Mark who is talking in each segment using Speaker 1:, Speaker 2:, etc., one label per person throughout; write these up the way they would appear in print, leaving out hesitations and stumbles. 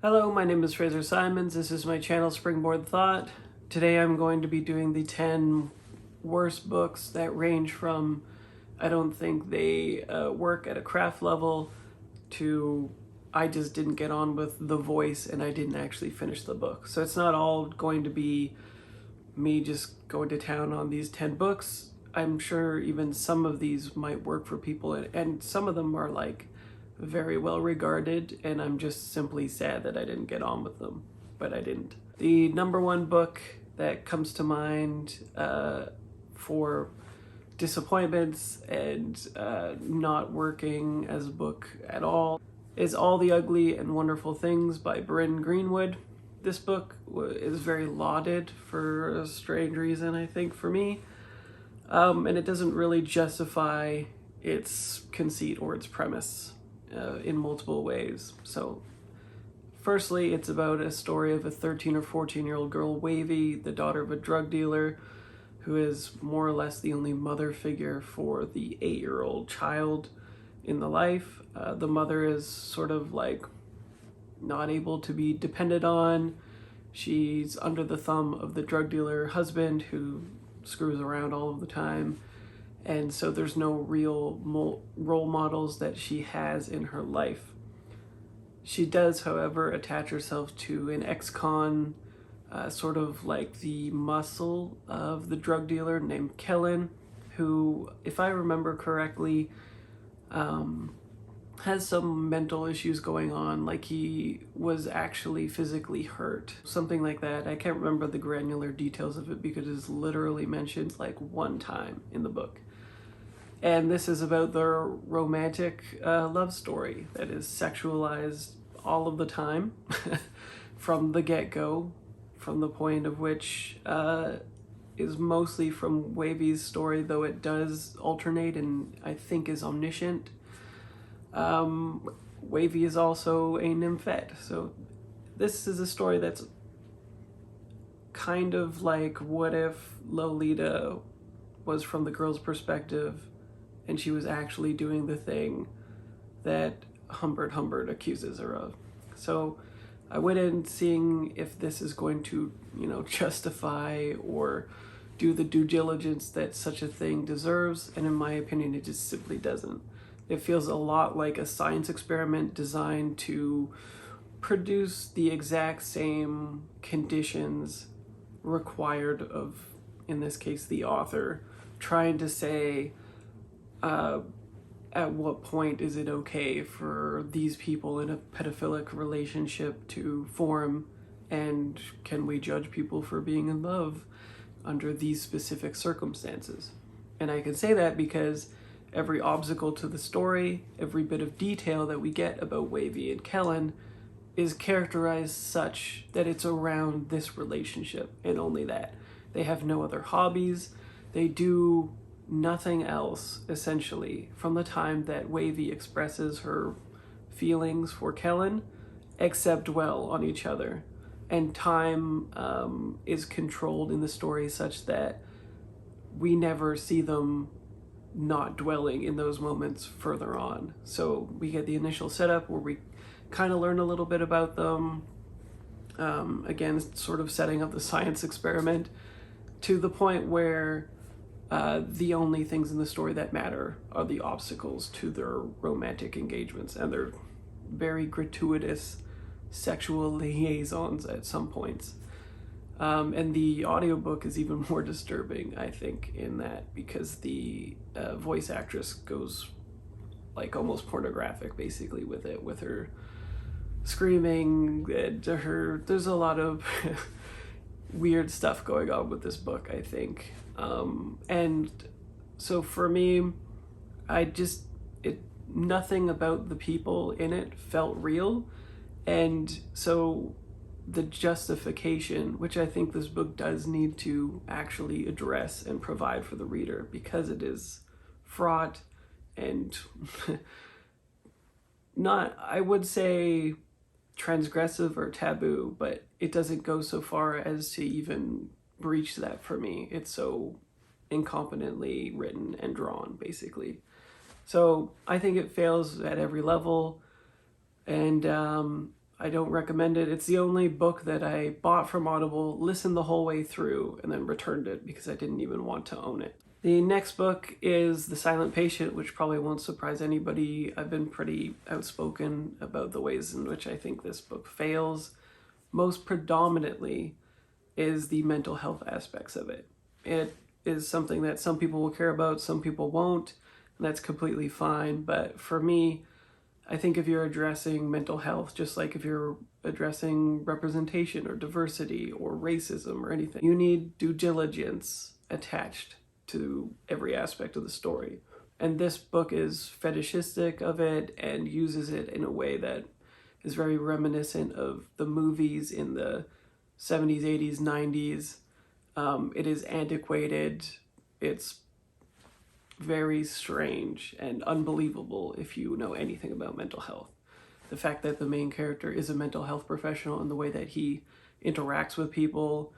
Speaker 1: Hello, my name is Fraser Simons. This is my channel Springboard Thought. Today I'm going to be doing the 10 worst books that range from I don't think they work at a craft level to I just didn't get on with the voice and I didn't actually finish the book. So it's not all going to be me just going to town on these 10 books. I'm sure even some of these might work for people, and some of them are like very well regarded, and I'm just simply sad that I didn't get on with them, but I didn't. The number one book that comes to mind for disappointments and not working as a book at all is All the Ugly and Wonderful Things by Bryn Greenwood. This book is very lauded for a strange reason, I think, for me. And it doesn't really justify its conceit or its premise in multiple ways. So, firstly, it's about a story of a 13 or 14-year-old girl, Wavy, the daughter of a drug dealer, who is more or less the only mother figure for the 8-year-old child in the life. The mother is sort of like not able to be depended on. She's under the thumb of the drug dealer husband who screws around all of the time. And so there's no real role models that she has in her life. She does, however, attach herself to an ex-con, sort of like the muscle of the drug dealer named Kellen, who, if I remember correctly, has some mental issues going on, like he was actually physically hurt, something like that. I can't remember the granular details of it because it's literally mentioned like one time in the book. And this is about their romantic love story that is sexualized all of the time from the get-go, from the point of which is mostly from Wavy's story, though it does alternate and I think is omniscient. Wavy is also a nymphette, so this is a story that's kind of like, what if Lolita was from the girl's perspective and she was actually doing the thing that Humbert accuses her of. So I went in seeing if this is going to, justify or do the due diligence that such a thing deserves, and in my opinion, it just simply doesn't. It feels a lot like a science experiment designed to produce the exact same conditions required of, in this case, the author, trying to say, at what point is it okay for these people in a pedophilic relationship to form, and can we judge people for being in love under these specific circumstances? And I can say that because every obstacle to the story, every bit of detail that we get about Wavy and Kellen is characterized such that it's around this relationship and only that. They have no other hobbies. They do nothing else, essentially, from the time that Wavy expresses her feelings for Kellen, except dwell on each other. And time is controlled in the story such that we never see them not dwelling in those moments further on. So we get the initial setup where we kind of learn a little bit about them. Again, sort of setting up the science experiment to the point where the only things in the story that matter are the obstacles to their romantic engagements and their very gratuitous sexual liaisons at some points. And the audiobook is even more disturbing, I think, in that, because the voice actress goes like almost pornographic basically with it, with her screaming, there's a lot of weird stuff going on with this book, I think. And so for me, nothing about the people in it felt real. And so the justification, which I think this book does need to actually address and provide for the reader, because it is fraught and not, I would say, transgressive or taboo, but it doesn't go so far as to even breach that for me. It's so incompetently written and drawn, basically. So I think it fails at every level. And I don't recommend it. It's the only book that I bought from Audible, listened the whole way through, and then returned it because I didn't even want to own it. The next book is The Silent Patient, which probably won't surprise anybody. I've been pretty outspoken about the ways in which I think this book fails. Most predominantly is the mental health aspects of it. It is something that some people will care about, some people won't, and that's completely fine. But for me, I think if you're addressing mental health, just like if you're addressing representation or diversity or racism or anything, you need due diligence attached to every aspect of the story. And this book is fetishistic of it and uses it in a way that is very reminiscent of the movies in the 70s, 80s, 90s. It is antiquated. It's very strange and unbelievable if you know anything about mental health. The fact that the main character is a mental health professional and the way that he interacts with people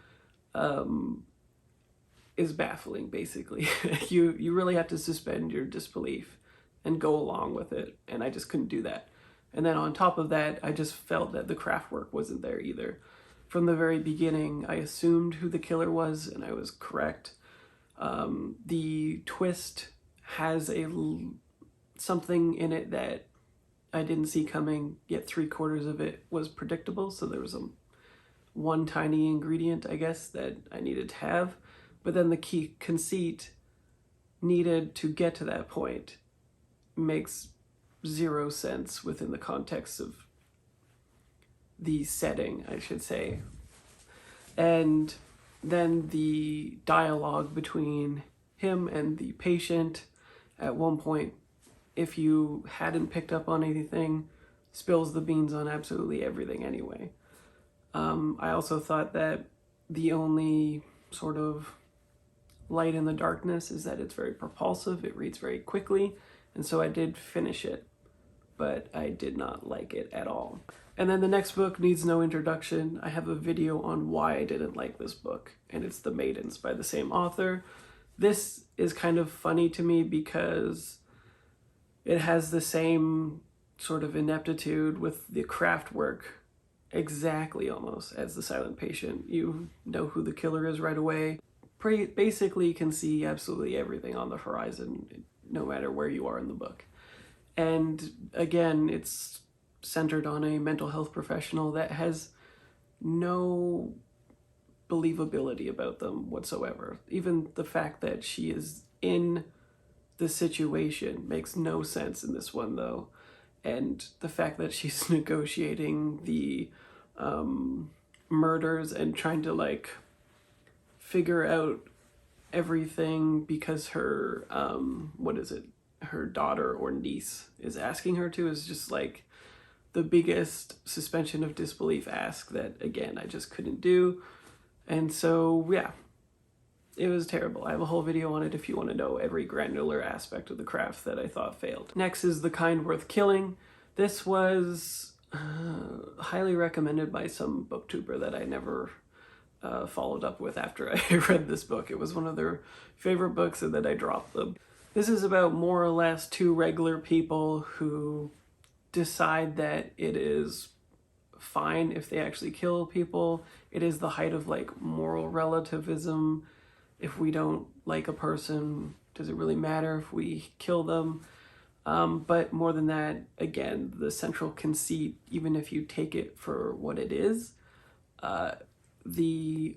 Speaker 1: is baffling, basically. You really have to suspend your disbelief and go along with it, and I just couldn't do that. And then on top of that, I just felt that the craft work wasn't there either. From the very beginning, I assumed who the killer was, and I was correct. The twist has something in it that I didn't see coming, yet 3/4 of it was predictable, so there was one tiny ingredient, I guess, that I needed to have. But then the key conceit needed to get to that point makes zero sense within the context of the setting, I should say. And then the dialogue between him and the patient at one point, if you hadn't picked up on anything, spills the beans on absolutely everything anyway. I also thought that the only sort of light in the darkness is that it's very propulsive, it reads very quickly, and so I did finish it, but I did not like it at all. And then the next book needs no introduction. I have a video on why I didn't like this book, and it's The Maidens by the same author. This is kind of funny to me because it has the same sort of ineptitude with the craft work exactly almost as The Silent Patient. You know who the killer is right away. Basically can see absolutely everything on the horizon, no matter where you are in the book. And again, it's centered on a mental health professional that has no believability about them whatsoever. Even the fact that she is in the situation makes no sense in this one, though. And the fact that she's negotiating the murders and trying to figure out everything because her her daughter or niece is asking her to is just the biggest suspension of disbelief ask that, again, I just couldn't do. And so yeah, it was terrible. I have a whole video on it if you want to know every granular aspect of the craft that I thought failed. Next is The Kind Worth Killing. This was highly recommended by some booktuber that I never followed up with after I read this book. It was one of their favorite books and then I dropped them. This is about more or less two regular people who decide that it is fine if they actually kill people. It is the height of moral relativism. If we don't like a person, does it really matter if we kill them? But more than that, again, the central conceit, even if you take it for what it is, the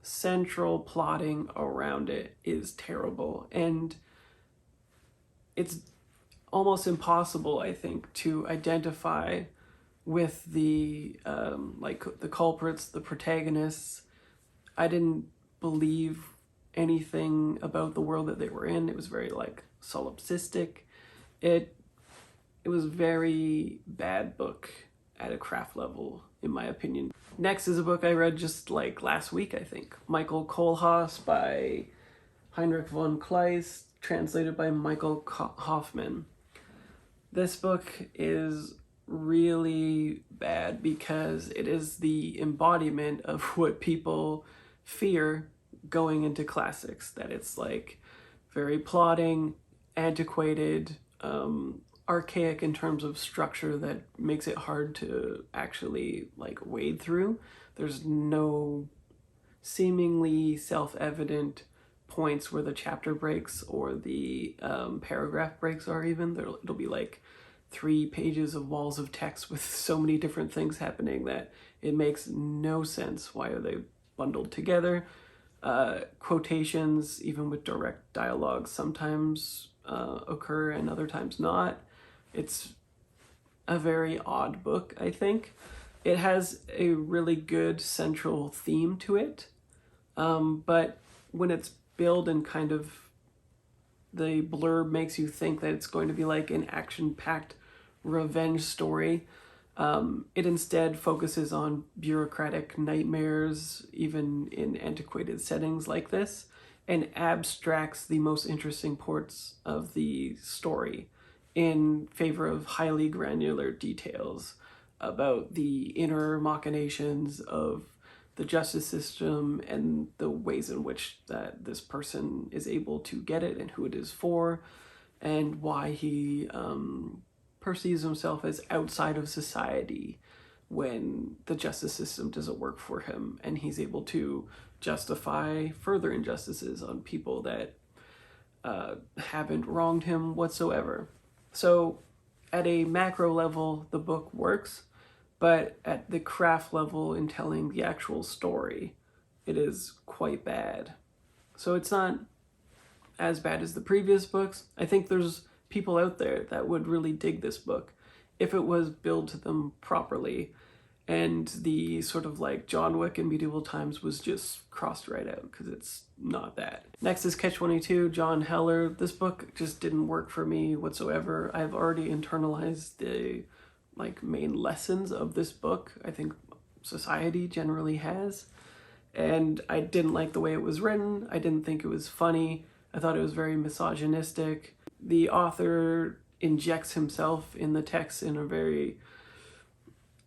Speaker 1: central plotting around it is terrible. And it's almost impossible, I think, to identify with the the culprits, the protagonists. I didn't believe anything about the world that they were in. It was very solipsistic. It was very bad book at a craft level, in my opinion. Next is a book I read just last week, I think. Michael Kolhaas by Heinrich von Kleist, translated by Michael Hoffman. This book is really bad because it is the embodiment of what people fear going into classics, that it's very plotting, antiquated, archaic in terms of structure that makes it hard to actually like wade through. There's no seemingly self-evident points where the chapter breaks or the paragraph breaks are even. It'll be like 3 pages of walls of text with so many different things happening that it makes no sense. Why are they bundled together? Quotations, even with direct dialogue, sometimes occur and other times not. It's a very odd book, I think. It has a really good central theme to it, but when it's billed and kind of the blurb makes you think that it's going to be like an action-packed revenge story, it instead focuses on bureaucratic nightmares, even in antiquated settings like this, and abstracts the most interesting parts of the story in favor of highly granular details about the inner machinations of the justice system and the ways in which that this person is able to get it and who it is for, and why he perceives himself as outside of society when the justice system doesn't work for him, and he's able to justify further injustices on people that haven't wronged him whatsoever. So at a macro level, the book works, but at the craft level in telling the actual story, it is quite bad. So it's not as bad as the previous books. I think there's people out there that would really dig this book if it was billed to them properly, and the sort of like John Wick in medieval times was just crossed right out, because it's not that. Next is Catch-22, John Heller. This book just didn't work for me whatsoever. I've already internalized the like main lessons of this book. I think society generally has. And I didn't like the way it was written. I didn't think it was funny. I thought it was very misogynistic. The author injects himself in the text in a very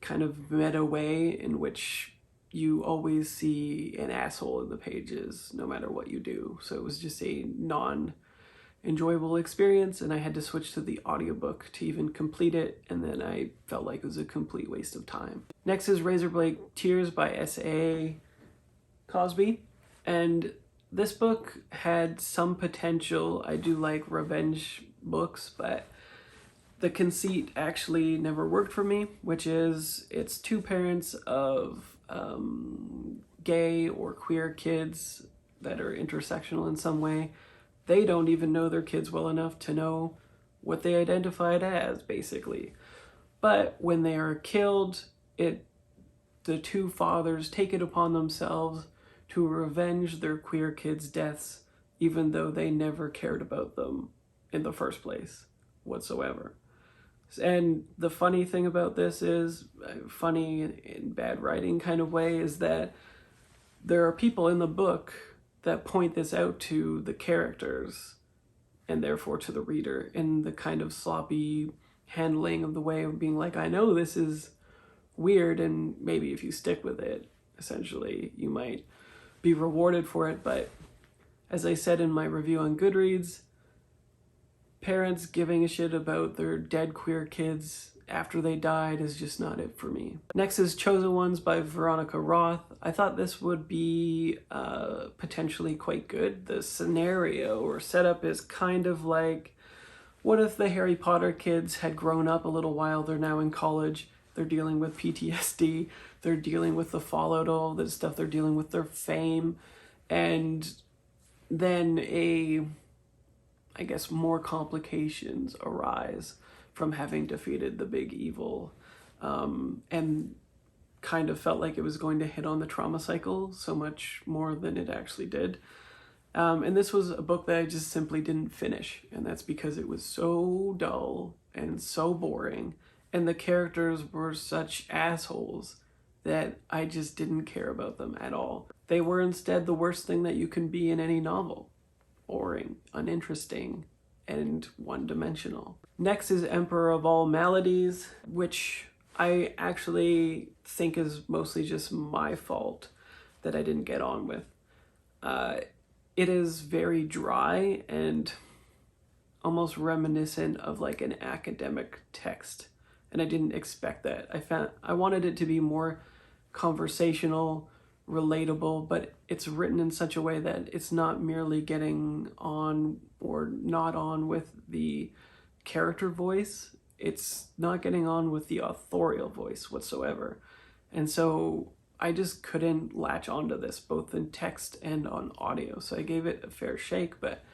Speaker 1: kind of meta way in which you always see an asshole in the pages no matter what you do. So it was just a non-enjoyable experience, and I had to switch to the audiobook to even complete it, and then I felt like it was a complete waste of time. Next is Razorblade Tears by S.A. Cosby, and this book had some potential. I do like revenge books, but the conceit actually never worked for me, which is it's 2 parents of gay or queer kids that are intersectional in some way. They don't even know their kids well enough to know what they identified as, basically. But when they are killed, the 2 fathers take it upon themselves to revenge their queer kids' deaths, even though they never cared about them in the first place whatsoever. And the funny thing about this is, funny in bad writing kind of way, is that there are people in the book that point this out to the characters and therefore to the reader in the kind of sloppy handling of the way of being like, I know this is weird, and maybe if you stick with it, essentially, you might be rewarded for it. But as I said in my review on Goodreads, parents giving a shit about their dead queer kids after they died is just not it for me. Next is Chosen Ones by Veronica Roth. I thought this would be potentially quite good. The scenario or setup is kind of like, what if the Harry Potter kids had grown up a little while, they're now in college, they're dealing with PTSD, they're dealing with the fallout, all this stuff, they're dealing with their fame, and then I guess more complications arise from having defeated the big evil, and kind of felt like it was going to hit on the trauma cycle so much more than it actually did. And this was a book that I just simply didn't finish, and that's because it was so dull and so boring, and the characters were such assholes that I just didn't care about them at all. They were instead the worst thing that you can be in any novel. Boring, uninteresting, and one-dimensional. Next is Emperor of All Maladies, which I actually think is mostly just my fault that I didn't get on with. It is very dry, and almost reminiscent of like an academic text. And I didn't expect that. I wanted it to be more conversational, relatable, but it's written in such a way that it's not merely getting on or not on with the character voice. It's not getting on with the authorial voice whatsoever. And so I just couldn't latch onto this, both in text and on audio. So I gave it a fair shake, but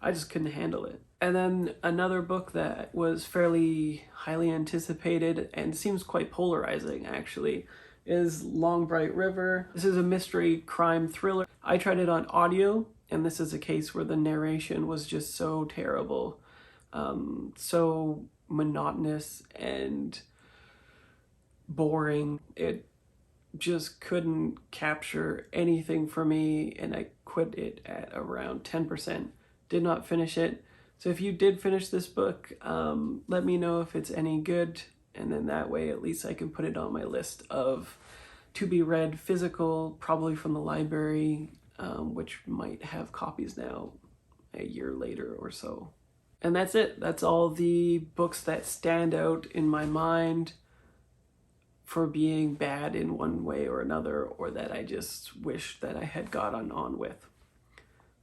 Speaker 1: I just couldn't handle it. And then another book that was fairly highly anticipated and seems quite polarizing, actually, is Long Bright River. This is a mystery crime thriller. I tried it on audio, and this is a case where the narration was just so terrible, so monotonous and boring. It just couldn't capture anything for me, and I quit it at around 10%. Did not finish it. So if you did finish this book, let me know if it's any good, and then that way at least I can put it on my list of to be read physical, probably from the library, which might have copies now a year later or so. And that's it. That's all the books that stand out in my mind for being bad in one way or another, or that I just wish that I had gotten on with.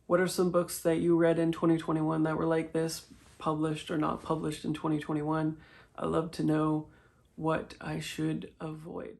Speaker 1: What are some books that you read in 2021 that were like this, published or not published in 2021? I'd love to know what I should avoid.